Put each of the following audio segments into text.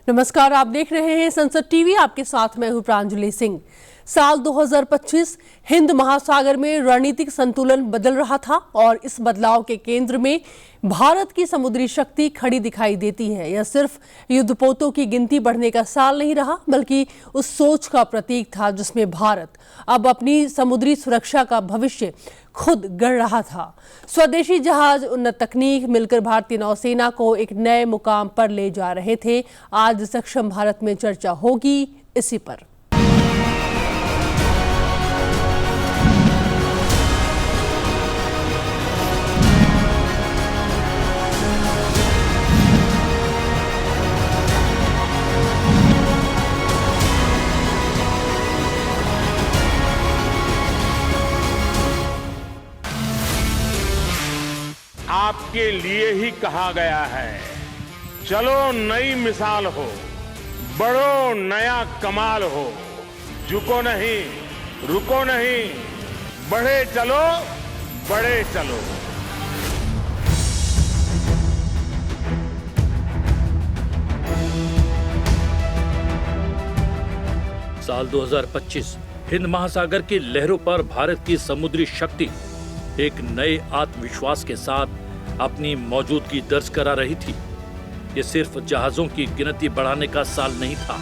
नमस्कार, आप देख रहे हैं संसद टीवी। आपके साथ मैं हूं प्रांजलि सिंह। साल 2025 हिंद महासागर में रणनीतिक संतुलन बदल रहा था और इस बदलाव के केंद्र में भारत की समुद्री शक्ति खड़ी दिखाई देती है। यह सिर्फ युद्धपोतों की गिनती बढ़ने का साल नहीं रहा, बल्कि उस सोच का प्रतीक था जिसमें भारत अब अपनी समुद्री सुरक्षा का भविष्य खुद गढ़ रहा था। स्वदेशी जहाज, उन्नत तकनीक मिलकर भारतीय नौसेना को एक नए मुकाम पर ले जा रहे थे। आज सक्षम भारत में चर्चा होगी इसी पर। आपके लिए ही कहा गया है, चलो नई मिसाल हो, बढ़ो नया कमाल हो, झुको नहीं, रुको नहीं, बढ़े चलो, बड़े चलो। साल 2025 हिंद महासागर की लहरों पर भारत की समुद्री शक्ति एक नए आत्मविश्वास के साथ अपनी मौजूदगी दर्ज करा रही थी। ये सिर्फ जहाजों की गिनती बढ़ाने का साल नहीं था,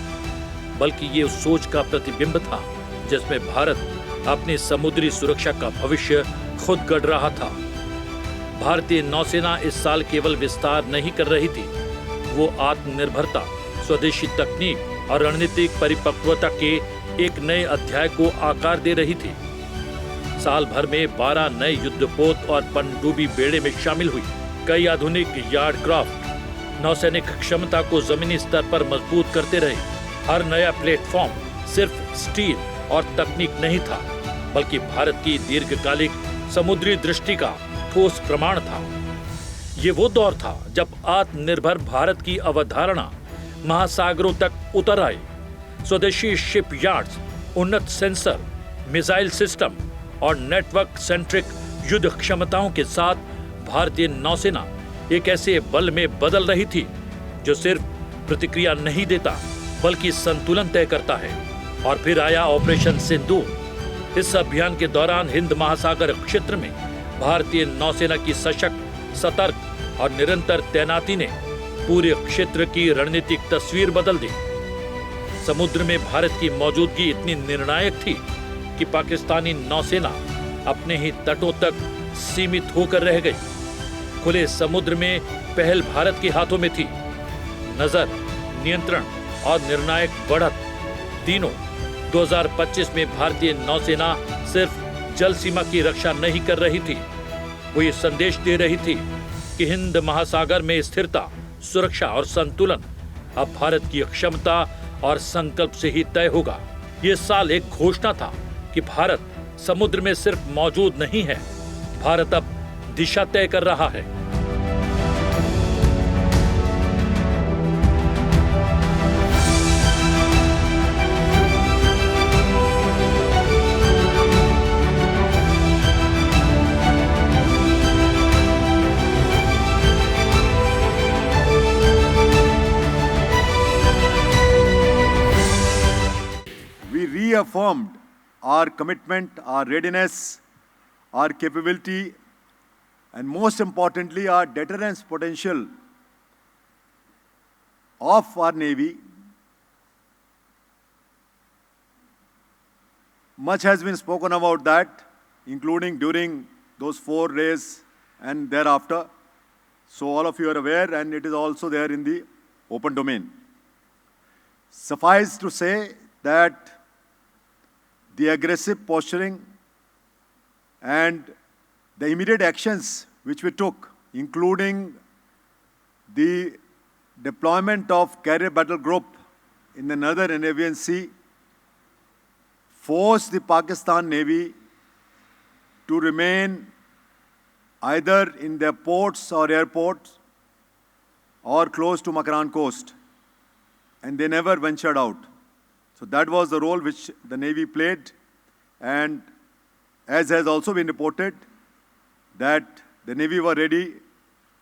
बल्कि ये उस सोच का प्रतिबिंब था जिसमें भारत अपनी समुद्री सुरक्षा का भविष्य खुद गढ़ रहा था। भारतीय नौसेना इस साल केवल विस्तार नहीं कर रही थी, वो आत्मनिर्भरता, स्वदेशी तकनीक और रणनीतिक परिपक्वता के एक नए अध्याय को आकार दे रही थी। साल भर में 12 नए युद्धपोत और पनडुब्बी बेड़े में शामिल हुई। कई आधुनिक यार्डक्राफ्ट नौसैनिक क्षमता को जमीनी स्तर पर मजबूत करते रहे। हर नया प्लेटफॉर्म सिर्फ स्टील और तकनीक नहीं था, बल्कि भारत की दीर्घकालिक समुद्री दृष्टि का ठोस प्रमाण था। ये वो दौर था जब आत्मनिर्भर भारत की अवधारणा महासागरों तक उतर आई। स्वदेशी शिपयार्ड्स, उन्नत सेंसर, मिसाइल सिस्टम और नेटवर्क सेंट्रिक युद्ध क्षमताओं के साथ भारतीय नौसेना एक ऐसे बल में बदल रही थी जो सिर्फ प्रतिक्रिया नहीं देता, बल्कि संतुलन तय करता है। और फिर आया ऑपरेशन सिंदूर। इस अभियान के दौरान हिंद महासागर क्षेत्र में भारतीय नौसेना की सशक्त, सतर्क और निरंतर तैनाती ने पूरे क्षेत्र की रणनीतिक तस्वीर बदल दी। समुद्र में भारत की मौजूदगी इतनी निर्णायक थी कि पाकिस्तानी नौसेना अपने ही तटों तक सीमित होकर रह गई। खुले समुद्र में पहल भारत के हाथों में थी। नजर, नियंत्रण और निर्णायक बढ़त तीनों। 2025 में भारतीय नौसेना सिर्फ जल सीमा की रक्षा नहीं कर रही थी, वो ये संदेश दे रही थी कि हिंद महासागर में स्थिरता, सुरक्षा और संतुलन अब भारत की क्षमता और संकल्प से ही तय होगा। ये साल एक घोषणा था कि भारत समुद्र में सिर्फ मौजूद नहीं है, भारत अब दिशा तय कर रहा है। We reaffirmed our commitment, our readiness, our capability, and most importantly, our deterrence potential of our Navy. Much has been spoken about that, including during those 4 days and thereafter. So all of you are aware, and it is also there in the open domain. Suffice to say that the aggressive posturing and the immediate actions which we took, including the deployment of carrier battle group in the northern Arabian Sea, forced the Pakistan Navy to remain either in their ports or airports or close to Makran coast, and they never ventured out. So that was the role which the Navy played, and as has also been reported, that the Navy were ready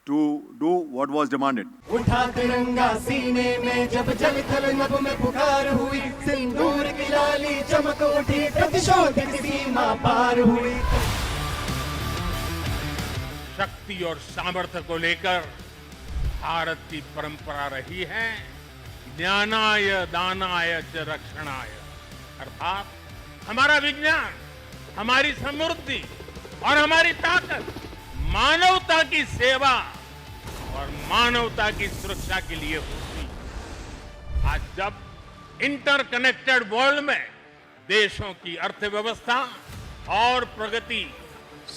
to do what was demanded. उठा तिरंगा सीने में जब जल थल नभ में पुकार हुई, सिंदूर की लाली चमक उठी, प्रतिशोध की सीमा पार हुई। शक्ति और सामर्थ्य को लेकर भारत की परंपरा रही है ज्ञानाय दानाय च रक्षणाय, अर्थात हमारा विज्ञान, हमारी समृद्धि और हमारी ताकत मानवता की सेवा और मानवता की सुरक्षा के लिए होती। आज जब इंटरकनेक्टेड वर्ल्ड में देशों की अर्थव्यवस्था और प्रगति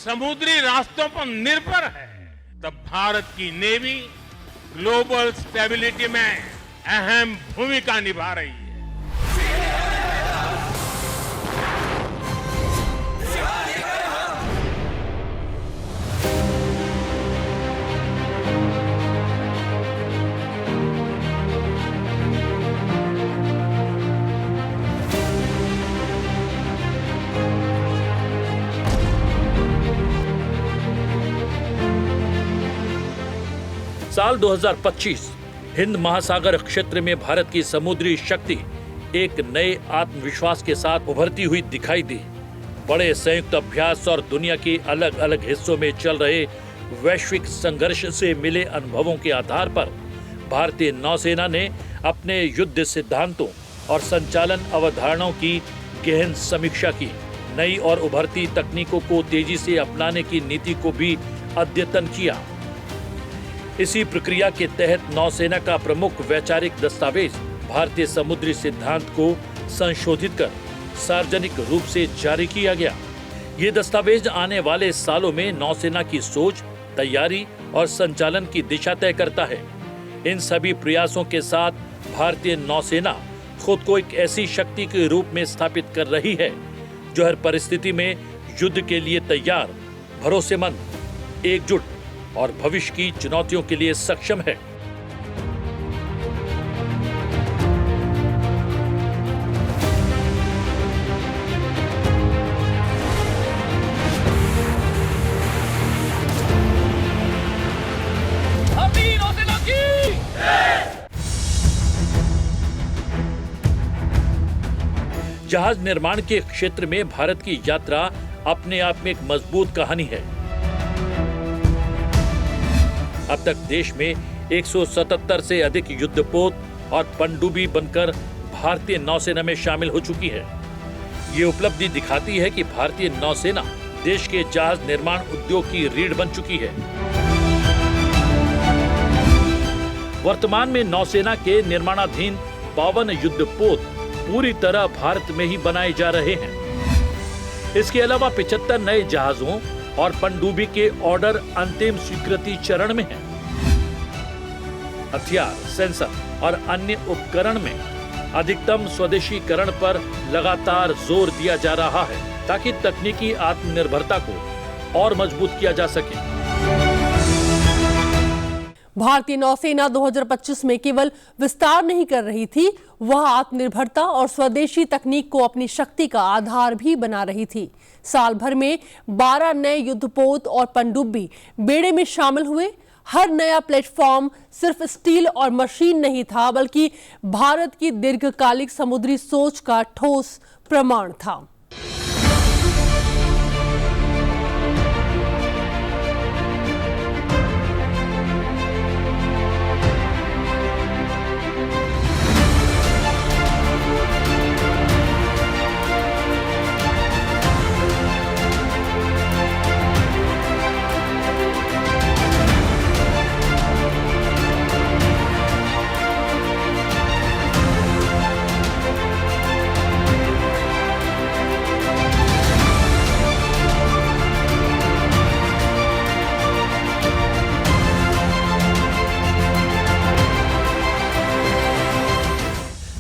समुद्री रास्तों पर निर्भर है, तब भारत की नेवी ग्लोबल स्टेबिलिटी में अहम भूमिका निभा रही है। साल 2025 हिंद महासागर क्षेत्र में भारत की समुद्री शक्ति एक नए आत्मविश्वास के साथ उभरती हुई दिखाई दी। बड़े संयुक्त अभ्यास और दुनिया के अलग अलग हिस्सों में चल रहे वैश्विक संघर्ष से मिले अनुभवों के आधार पर भारतीय नौसेना ने अपने युद्ध सिद्धांतों और संचालन अवधारणाओं की गहन समीक्षा की। नई और उभरती तकनीकों को तेजी से अपनाने की नीति को भी अद्यतन किया। इसी प्रक्रिया के तहत नौसेना का प्रमुख वैचारिक दस्तावेज भारतीय समुद्री सिद्धांत को संशोधित कर सार्वजनिक रूप से जारी किया गया। ये दस्तावेज आने वाले सालों में नौसेना की सोच, तैयारी और संचालन की दिशा तय करता है। इन सभी प्रयासों के साथ भारतीय नौसेना खुद को एक ऐसी शक्ति के रूप में स्थापित कर रही है जो हर परिस्थिति में युद्ध के लिए तैयार, भरोसेमंद, एकजुट और भविष्य की चुनौतियों के लिए सक्षम है। जहाज निर्माण के क्षेत्र में भारत की यात्रा अपने आप में एक मजबूत कहानी है। अब तक देश में 177 से अधिक युद्धपोत और पनडुब्बी बनकर भारतीय नौसेना में शामिल हो चुकी है। ये उपलब्धि दिखाती है कि भारतीय नौसेना देश के जहाज निर्माण उद्योग की रीढ़ बन चुकी है। वर्तमान में नौसेना के निर्माणाधीन 52 युद्धपोत पूरी तरह भारत में ही बनाए जा रहे हैं। इसके अलावा 75 नए जहाजों और पनडुब्बी के ऑर्डर अंतिम स्वीकृति चरण में हैं। हथियार, सेंसर और अन्य उपकरण में अधिकतम स्वदेशीकरण पर लगातार जोर दिया जा रहा है ताकि तकनीकी आत्मनिर्भरता को और मजबूत किया जा सके। भारतीय नौसेना 2025 में केवल विस्तार नहीं कर रही थी, वह आत्मनिर्भरता और स्वदेशी तकनीक को अपनी शक्ति का आधार भी बना रही थी। साल भर में 12 नए युद्धपोत और पनडुब्बी बेड़े में शामिल हुए। हर नया प्लेटफॉर्म सिर्फ स्टील और मशीन नहीं था, बल्कि भारत की दीर्घकालिक समुद्री सोच का ठोस प्रमाण था।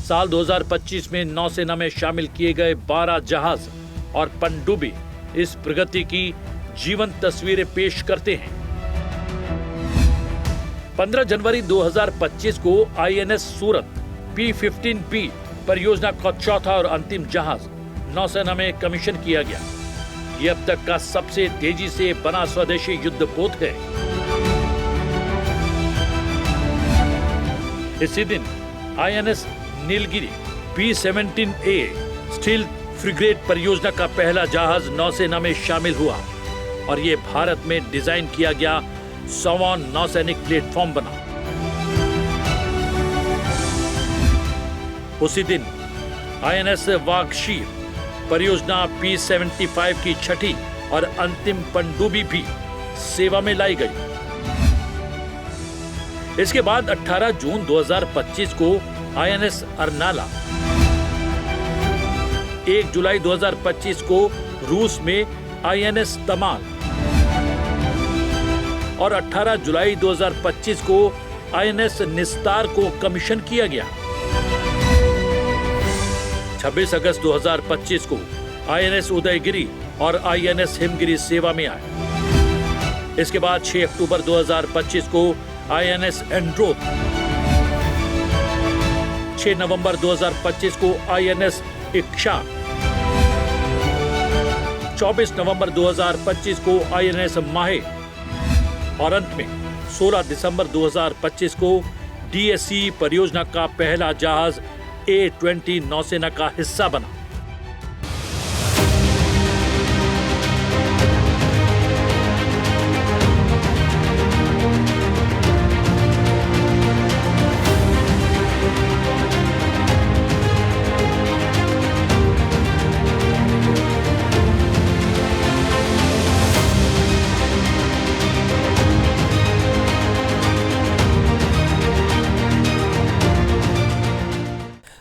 साल 2025 में नौसेना में शामिल किए गए 12 जहाज और पनडुब्बी इस प्रगति की जीवंत तस्वीरें पेश करते हैं। 15 जनवरी 2025 को आईएनएस सूरत P-15B परियोजना का चौथा और अंतिम जहाज नौसेना में कमीशन किया गया। ये अब तक का सबसे तेजी से बना स्वदेशी युद्धपोत है। इसी दिन INS Nilgiri P-17A steel frigate परियोजना का पहला जहाज नौसेना में शामिल हुआ और ये भारत में डिजाइन किया गया 100वां नौसैनिक प्लेटफॉर्म बना। उसी दिन INS वागशीर परियोजना P-75 की छठी और अंतिम पनडुब्बी भी सेवा में लाई गई। इसके बाद 18 जून 2025 को INS अर्नाला, 1 जुलाई 2025 को रूस में INS तमाल और 18 जुलाई 2025 को INS निस्तार को कमीशन किया गया। 26 अगस्त 2025 को INS उदयगिरी और INS हिमगिरी सेवा में आए। इसके बाद 6 अक्टूबर 2025 को INS एंड्रोथ, 6 नवंबर 2025 को INS इक्शा, 24 नवंबर 2025 को INS माहे और अंत में 16 दिसंबर 2025 को DSC परियोजना का पहला जहाज A-20 नौसेना का हिस्सा बना।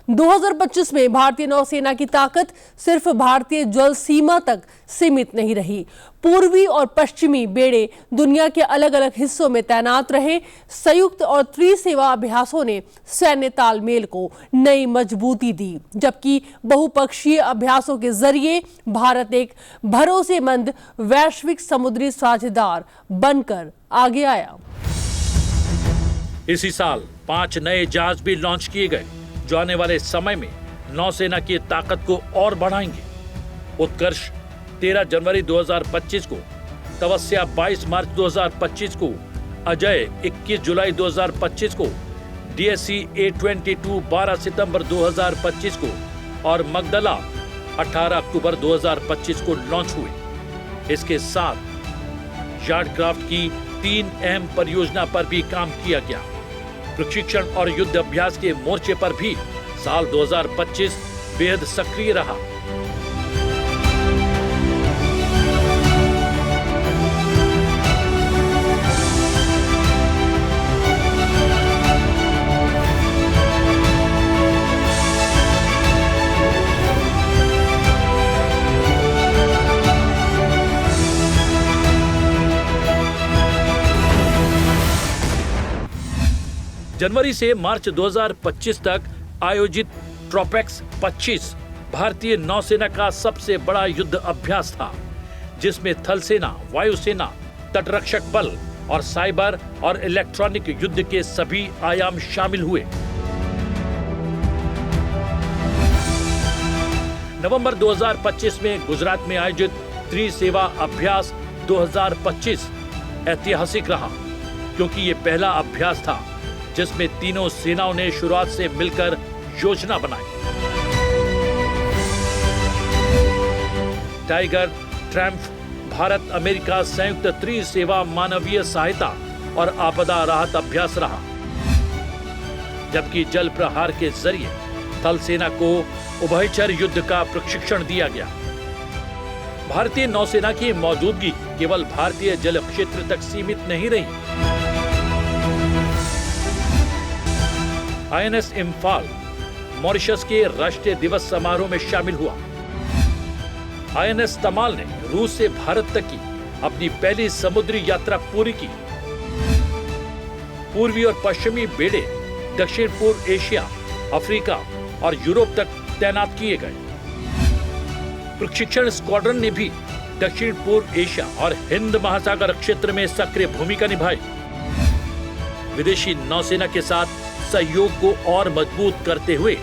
दो 2025 में भारतीय नौसेना की ताकत सिर्फ भारतीय जल सीमा तक सीमित नहीं रही। पूर्वी और पश्चिमी बेड़े दुनिया के अलग अलग हिस्सों में तैनात रहे। संयुक्त और त्रिसेवा अभ्यासों ने सैन्य तालमेल को नई मजबूती दी, जबकि बहुपक्षीय अभ्यासों के जरिए भारत एक भरोसेमंद वैश्विक समुद्री साझेदार बनकर आगे आया। इसी साल 5 नए जहाज भी लॉन्च किए गए जो आने वाले समय में नौसेना की ताकत को और बढ़ाएंगे। उत्कर्ष 13 जनवरी 2025 को, तपस्या 22 मार्च 2025 को, अजय 21 जुलाई 2025 को, DSC A-22 12 सितंबर 2025 को और मगदला 18 अक्टूबर 2025 को लॉन्च हुए। इसके साथ यार्डक्राफ्ट की 3 अहम परियोजना पर भी काम किया गया। प्रशिक्षण और युद्ध अभ्यास के मोर्चे पर भी साल 2025 बेहद सक्रिय रहा। जनवरी से मार्च 2025 तक आयोजित ट्रोपेक्स 25 भारतीय नौसेना का सबसे बड़ा युद्ध अभ्यास था, जिसमें थल सेना, वायुसेना, तटरक्षक बल और साइबर और इलेक्ट्रॉनिक युद्ध के सभी आयाम शामिल हुए। नवंबर 2025 में गुजरात में आयोजित त्रिसेवा अभ्यास 2025 ऐतिहासिक रहा, क्योंकि ये पहला अभ्यास था जिसमें तीनों सेनाओं ने शुरुआत से मिलकर योजना बनाई। टाइगर, ट्रैम्फ भारत अमेरिका संयुक्त त्रिसेवा मानवीय सहायता और आपदा राहत अभ्यास रहा, जबकि जल प्रहार के जरिए थल सेना को उभयचर युद्ध का प्रशिक्षण दिया गया। भारतीय नौसेना की मौजूदगी केवल भारतीय जल क्षेत्र तक सीमित नहीं रही। INS इम्फाल मॉरिशस के राष्ट्रीय दिवस समारोह में शामिल हुआ। INS तमाल ने रूस से भारत तक की अपनी पहली समुद्री यात्रा पूरी की। पूर्वी और पश्चिमी बेड़े दक्षिण पूर्व एशिया, अफ्रीका और यूरोप तक तैनात किए गए। प्रशिक्षण स्क्वाड्रन ने भी दक्षिण पूर्व एशिया और हिंद महासागर क्षेत्र में सक्रिय भूमिका निभाई। विदेशी नौसेना के साथ सहयोग को और मजबूत करते हुए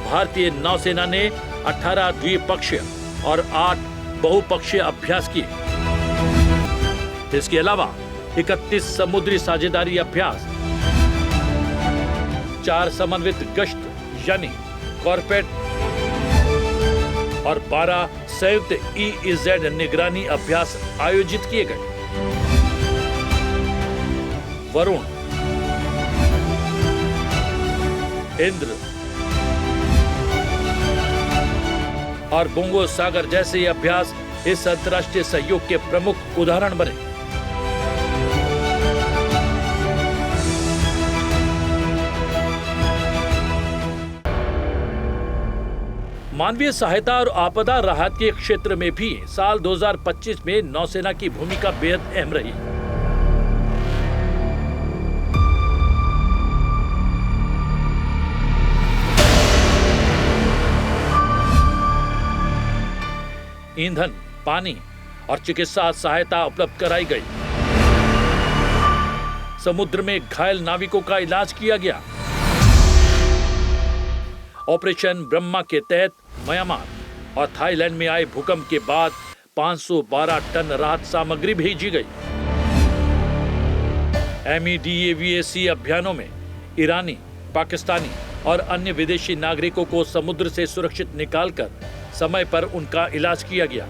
भारतीय नौसेना ने 18 द्विपक्षीय और 8 बहुपक्षीय अभ्यास किए। इसके अलावा 31 समुद्री साझेदारी अभ्यास, 4 समन्वित गश्त यानी कॉर्पेट और 12 संयुक्त EEZ निगरानी अभ्यास आयोजित किए गए। वरुण, इंद्र और बोंगो सागर जैसे ये अभ्यास इस अंतर्राष्ट्रीय सहयोग के प्रमुख उदाहरण बने। मानवीय सहायता और आपदा राहत के क्षेत्र में भी साल 2025 में नौसेना की भूमिका बेहद अहम रही। ईंधन, पानी और चिकित्सा सहायता उपलब्ध कराई गई। समुद्र में घायल नाविकों का इलाज किया गया। ऑपरेशन ब्रह्मा के तहत म्यांमार और थाईलैंड में आए भूकंप के बाद 512 टन राहत सामग्री भेजी गई। MEDAVAC अभियानों में ईरानी, पाकिस्तानी और अन्य विदेशी नागरिकों को समुद्र से सुरक्षित निकालकर समय पर उनका इलाज किया गया।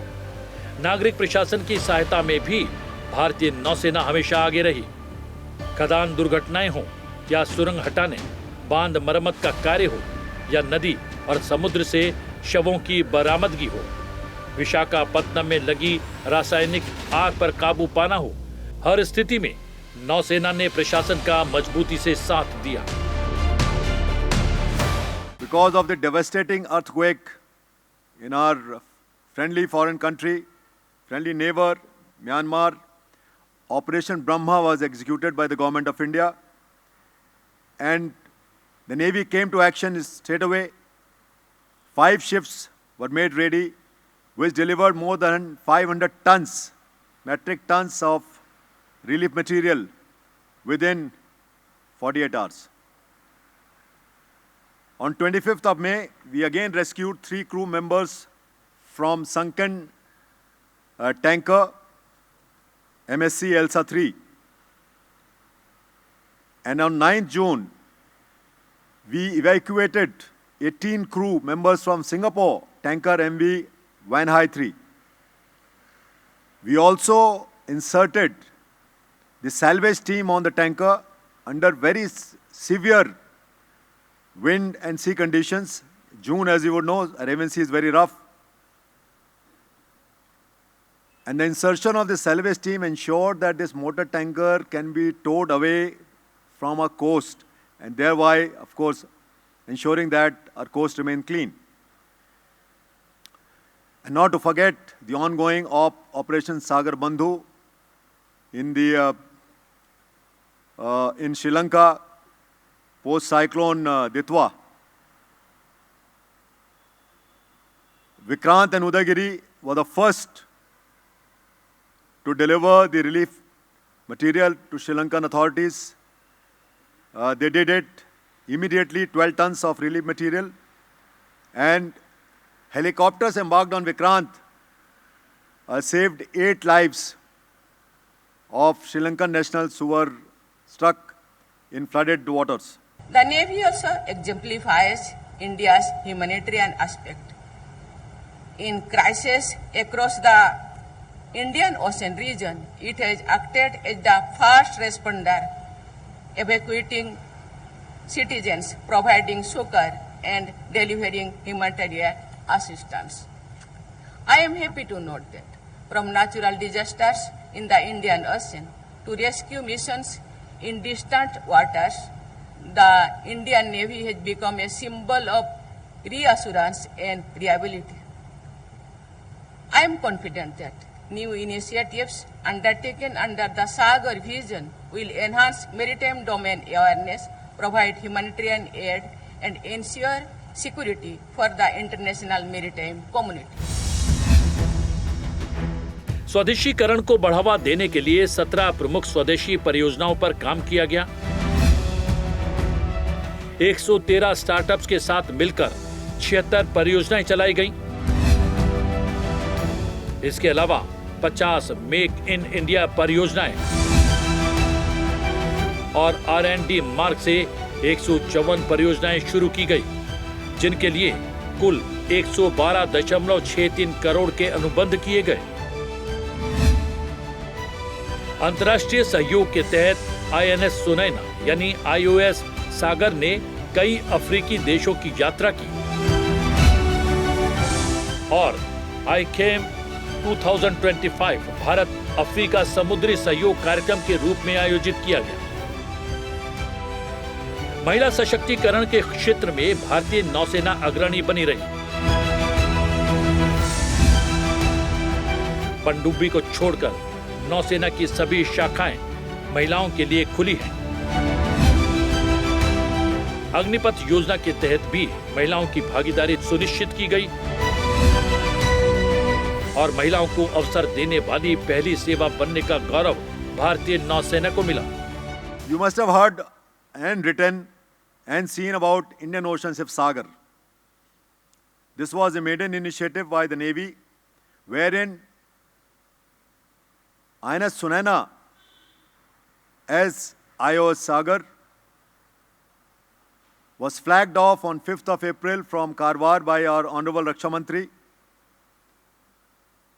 नागरिक प्रशासन की सहायता में भी भारतीय नौसेना हमेशा आगे रही। खदान दुर्घटनाएं हो या सुरंग हटाने, बांध मरम्मत का कार्य हो या नदी और समुद्र से शवों की बरामदगी हो, विशाखापत्तनम में लगी रासायनिक आग पर काबू पाना हो, हर स्थिति में नौसेना ने प्रशासन का मजबूती से साथ दिया। Because of the devastating earthquake in our friendly foreign country, friendly neighbor, Myanmar, Operation Brahma was executed by the government of India, and the Navy came to action straight away. 5 ships were made ready, which delivered more than 500 tons, metric tons of relief material within 48 hours. On 25th of May, we again rescued 3 crew members from sunken tanker MSC Elsa 3. And on 9th June, we evacuated 18 crew members from Singapore tanker MV Van Hai 3. We also inserted the salvage team on the tanker under very severe wind and sea conditions. June, as you would know, Arabian Sea is very rough. And the insertion of the salvage team ensured that this motor tanker can be towed away from our coast, and thereby, of course, ensuring that our coast remain clean. And not to forget the ongoing Operation Sagar Bandhu in Sri Lanka post-cyclone Ditwa. Vikrant and Udagiri were the first to deliver the relief material to Sri Lankan authorities. They did it immediately, 12 tons of relief material, and helicopters embarked on Vikrant saved 8 lives of Sri Lankan nationals who were struck in flooded waters. The Navy also exemplifies India's humanitarian aspect. In crisis across the Indian Ocean region, it has acted as the first responder, evacuating citizens, providing succor, and delivering humanitarian assistance. I am happy to note that from natural disasters in the Indian Ocean to rescue missions in distant waters, the Indian Navy has become a symbol of reassurance and reliability. I am confident that new initiatives undertaken under the Sagar vision will enhance maritime domain awareness, provide humanitarian aid, and ensure security for the international maritime community. स्वदेशीकरण को बढ़ावा देने के लिए 17 प्रमुख स्वदेशी परियोजनाओं पर काम किया गया। 113 स्टार्टअप्स के साथ मिलकर 76 परियोजनाएं चलाई गईं। इसके अलावा 50 मेक इन इंडिया परियोजनाएं और R&D मार्ग से 154 परियोजनाएं शुरू की गई, जिनके लिए कुल 112.63 करोड़ के अनुबंध किए गए। अंतर्राष्ट्रीय सहयोग के तहत INS सुनैना यानी IOS सागर ने कई अफ्रीकी देशों की यात्रा की और ICAM 2025 भारत अफ्रीका समुद्री सहयोग कार्यक्रम के रूप में आयोजित किया गया। महिला सशक्तिकरण के क्षेत्र में भारतीय नौसेना अग्रणी बनी रही। पनडुब्बी को छोड़कर नौसेना की सभी शाखाएं महिलाओं के लिए खुली हैं। अग्निपथ योजना के तहत भी महिलाओं की भागीदारी सुनिश्चित की गई और महिलाओं को अवसर देने वाली पहली सेवा बनने का गौरव भारतीय नौसेना को मिला। You must have heard and written and seen about Indian Ocean Ship Sagar. This was a maiden initiative by the Navy, wherein INS Sunaina as IOS Sagar was flagged off on 5th of April from Karwar by our Honorable Raksha Mantri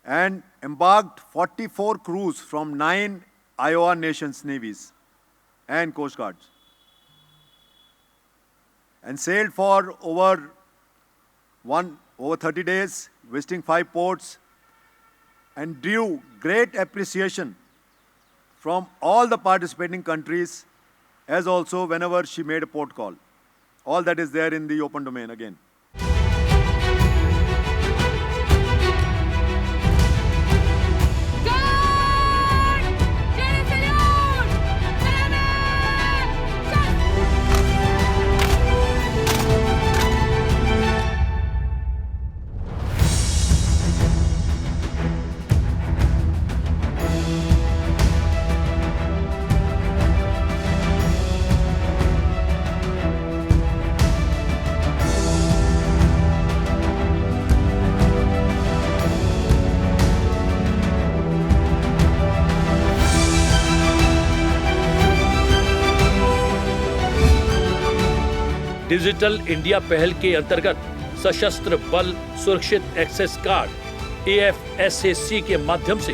and embarked 44 crews from 9 IOR nations navies and coast guards and sailed for over 30 days, visiting 5 ports, and drew great appreciation from all the participating countries, as also whenever she made a port call. All that is there in the open domain again. Digital India पहल के अंतर्गत सशस्त्र बल सुरक्षित access card AFSAC के माध्यम से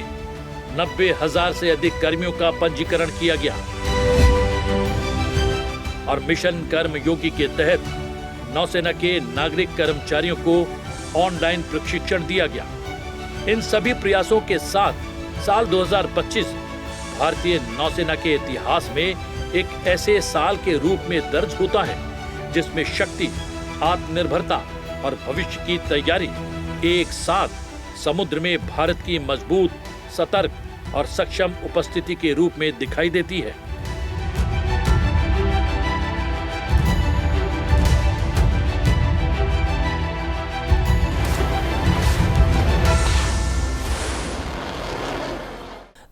90,000 से अधिक कर्मियों का पंजीकरण किया गया और मिशन कर्मयोगी के तहत नौसेना के नागरिक कर्मचारियों को ऑनलाइन प्रशिक्षण दिया गया। इन सभी प्रयासों के साथ साल 2025 भारतीय नौसेना के इतिहास में एक ऐसे साल के रूप में दर्ज होता है जिसमें शक्ति, आत्मनिर्भरता और भविष्य की तैयारी एक साथ समुद्र में भारत की मजबूत, सतर्क और सक्षम उपस्थिति के रूप में दिखाई देती है। –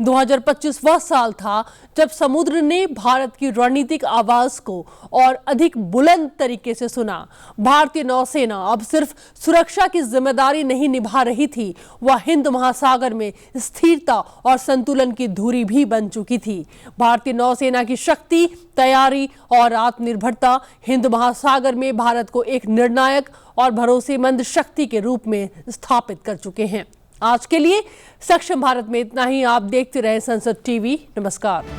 2025 वह साल था जब समुद्र ने भारत की रणनीतिक आवाज को और अधिक बुलंद तरीके से सुना। भारतीय नौसेना अब सिर्फ सुरक्षा की जिम्मेदारी नहीं निभा रही थी, वह हिंद महासागर में स्थिरता और संतुलन की धुरी भी बन चुकी थी। भारतीय नौसेना की शक्ति, तैयारी और आत्मनिर्भरता हिंद महासागर में भारत को एक निर्णायक और भरोसेमंद शक्ति के रूप में स्थापित कर चुके हैं। आज के लिए सक्षम भारत में इतना ही। आप देखते रहे संसद टीवी। नमस्कार।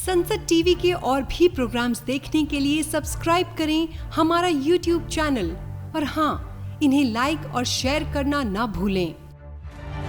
संसद टीवी के और भी प्रोग्राम्स देखने के लिए सब्सक्राइब करें हमारा YouTube चैनल और हाँ, इन्हें लाइक और शेयर करना ना भूलें।